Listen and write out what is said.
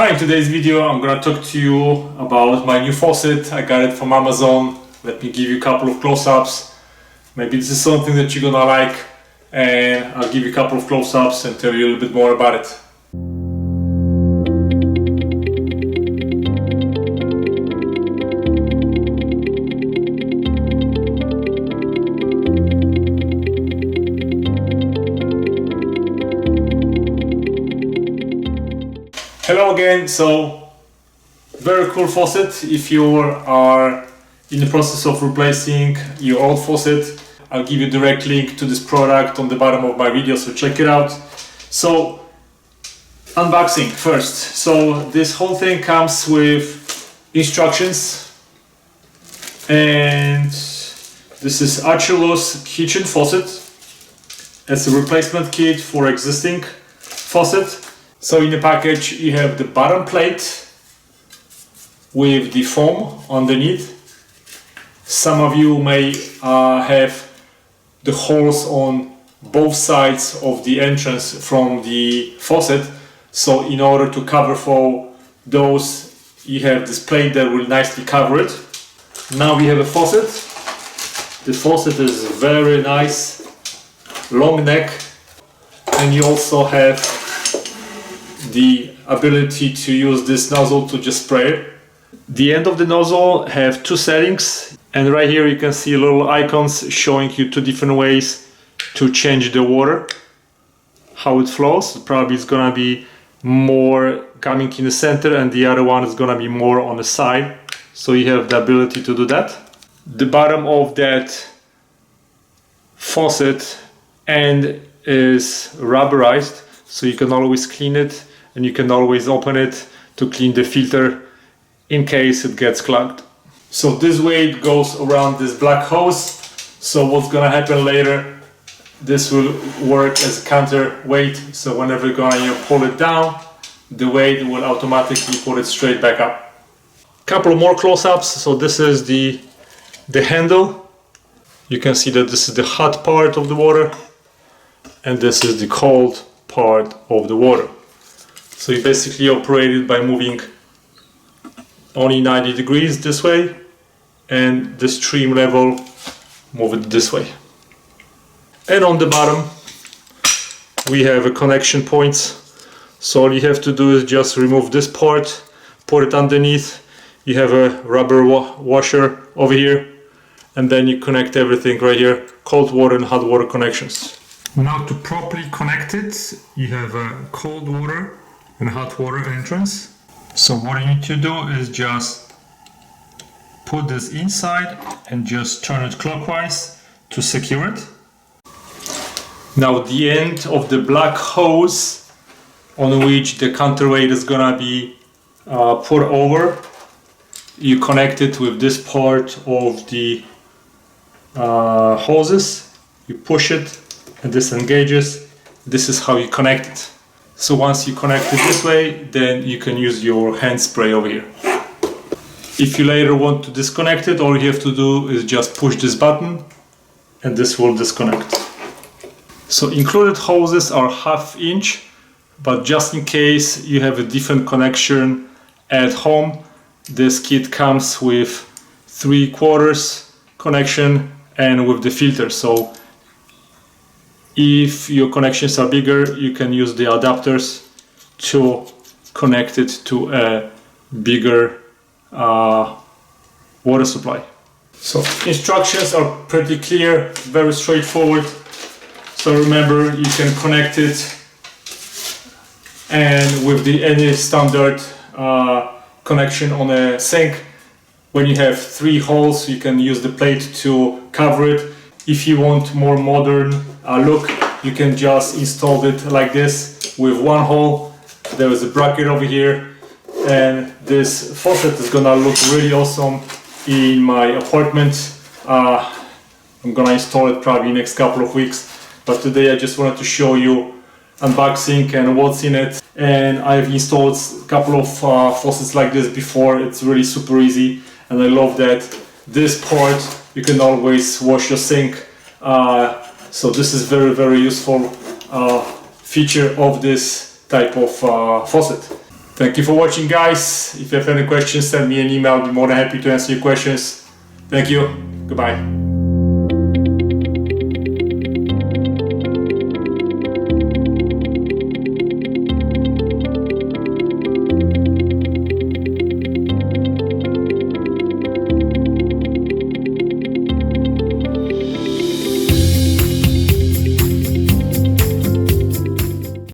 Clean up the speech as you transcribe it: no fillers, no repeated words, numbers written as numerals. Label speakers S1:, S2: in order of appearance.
S1: Hi, in today's video I'm gonna talk to you about my new faucet. I got it from Amazon. Let me give you a couple of close-ups. Maybe this is something that you're gonna like, and I'll give you a couple of close-ups and tell you a little bit more about it. Hello again. So, very cool faucet. If you are in the process of replacing your old faucet, I'll give you a direct link to this product on the bottom of my video, so check it out. So, unboxing first. So this whole thing comes with instructions, and this is Achelous kitchen faucet. It's a replacement kit for existing faucet. So in the package you have the bottom plate with the foam underneath. Some of you may have the holes on both sides of the entrance from the faucet. So in order to cover for those, you have this plate that will nicely cover it. Now we have a faucet. The faucet is very nice, long neck, and you also have the ability to use this nozzle to just spray it. The end of the nozzle have two settings, and right here you can see little icons showing you two different ways to change the water, how it flows. Probably it's gonna be more coming in the center, and the other one is gonna be more on the side, so you have the ability to do that. The bottom of that faucet end is rubberized, so you can always clean it, and you can always open it to clean the filter in case it gets clogged. So this way it goes around this black hose. So what's gonna happen later, this will work as a counterweight, so whenever you're gonna pull it down, the weight will automatically put it straight back up. Couple of more close-ups. So this is the handle. You can see that this is the hot part of the water, and this is the cold part of the water. So you basically operate it by moving only 90 degrees this way, and the stream level, move it this way. And on the bottom we have a connection points. So all you have to do is just remove this part, put it underneath. You have a rubber washer over here, and then you connect everything right here, cold water and hot water connections. Now to properly connect it, you have a cold water and hot water entrance. So what you need to do is just put this inside and just turn it clockwise to secure it. Now the end of the black hose on which the counterweight is gonna be put over, you connect it with this part of the hoses. You push it and this engages. This is how you connect it. So once you connect it this way, then you can use your hand spray over here. If you later want to disconnect it, all you have to do is just push this button and this will disconnect. So included hoses are 1/2 inch, but just in case you have a different connection at home, this kit comes with 3/4 connection and with the filter. So if your connections are bigger, you can use the adapters to connect it to a bigger water supply. So instructions are pretty clear, very straightforward. So remember, you can connect it, and with any standard connection on a sink, when you have 3 holes, you can use the plate to cover it. If you want more modern look, you can just install it like this with 1 hole. There is a bracket over here, and this faucet is gonna look really awesome in my apartment. I'm gonna install it probably next couple of weeks, but today I just wanted to show you unboxing and what's in it. And I've installed a couple of faucets like this before. It's really super easy, and I love that this part you can always wash your sink. So this is very useful feature of this type of faucet. Thank you for watching, guys. If you have any questions, send me an email. I'll be more than happy to answer your questions. Thank you. Goodbye.